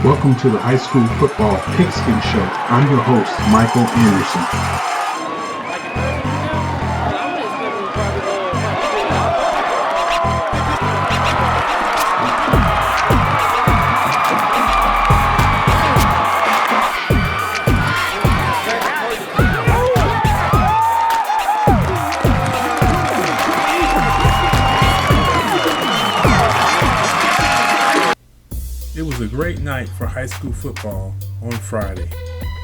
Welcome to the High School Football Pigskin Show. I'm your host, Michael Anderson. It was a great night for high school football on Friday.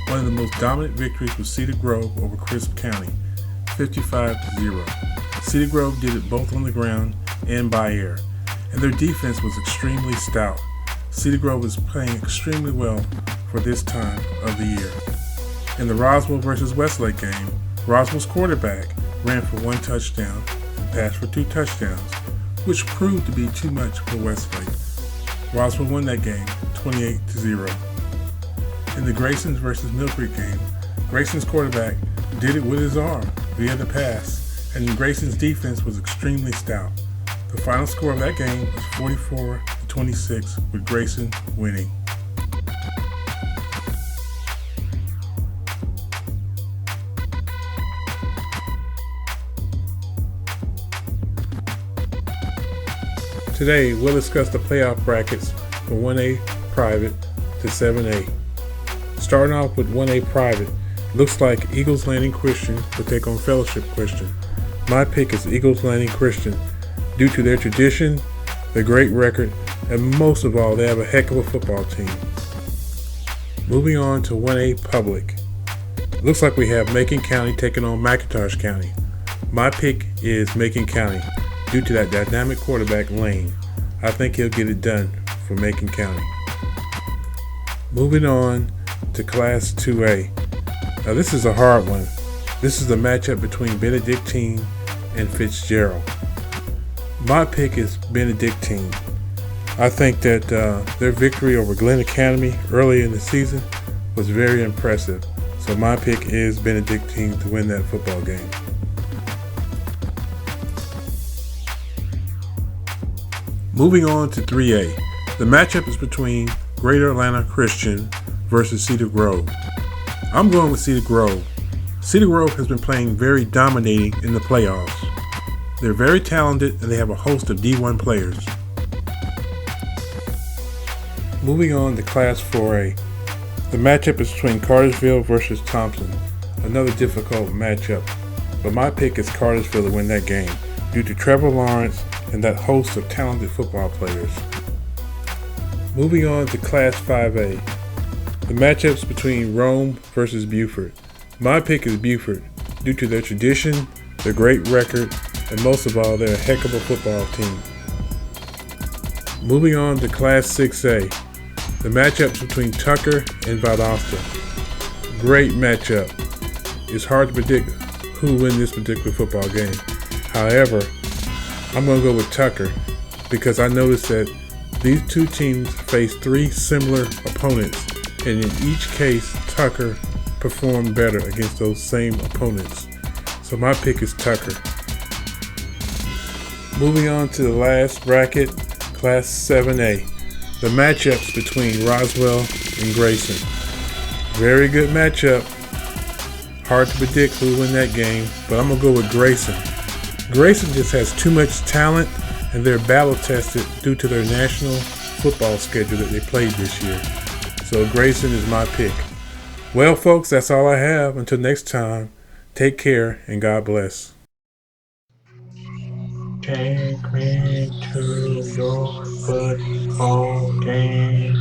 One of the most dominant victories was Cedar Grove over Crisp County, 55-0. Cedar Grove did it both on the ground and by air, and their defense was extremely stout. Cedar Grove is playing extremely well for this time of the year. In the Roswell versus Westlake game, Roswell's quarterback ran for 1 touchdown and passed for 2 touchdowns, which proved to be too much for Westlake. Roswell won that game 28-0. In the Graysons versus Mill Creek game, Grayson's quarterback did it with his arm via the pass, and Grayson's defense was extremely stout. The final score of that game was 44-26, with Grayson winning. Today, we'll discuss the playoff brackets from 1A Private to 7A. Starting off with 1A Private, looks like Eagles Landing Christian will take on Fellowship Christian. My pick is Eagles Landing Christian due to their tradition, their great record, and most of all, they have a heck of a football team. Moving on to 1A Public. Looks like we have Macon County taking on McIntosh County. My pick is Macon County due to that dynamic quarterback Lane. I think he'll get it done for Macon County. Moving on to Class 2A. Now this is a hard one. This is the matchup between Benedictine and Fitzgerald. My pick is Benedictine. I think that their victory over Glenn Academy early in the season was very impressive. So my pick is Benedictine to win that football game. Moving on to 3A, the matchup is between Greater Atlanta Christian versus Cedar Grove. I'm going with Cedar Grove. Cedar Grove has been playing very dominating in the playoffs. They're very talented and they have a host of D1 players. Moving on to Class 4A, the matchup is between Cartersville versus Thompson. Another difficult matchup, but my pick is Cartersville to win that game due to Trevor Lawrence and that host of talented football players. Moving on to Class 5A, the matchups between Rome versus Buford. My pick is Buford due to their tradition, their great record, and most of all, they're a heck of a football team. Moving on to Class 6A, the matchups between Tucker and Valdosta. Great matchup. It's hard to predict who will win this particular football game. However, I'm going to go with Tucker because I noticed that these two teams face 3 similar opponents, and in each case, Tucker performed better against those same opponents. So my pick is Tucker. Moving on to the last bracket, Class 7A, the matchups between Roswell and Grayson. Very good matchup. Hard to predict who will win that game, but I'm going to go with Grayson. Grayson just has too much talent, and they're battle tested due to their national football schedule that they played this year. So Grayson is my pick. Well, folks, that's all I have. Until next time, take care and God bless. Take me to your football game.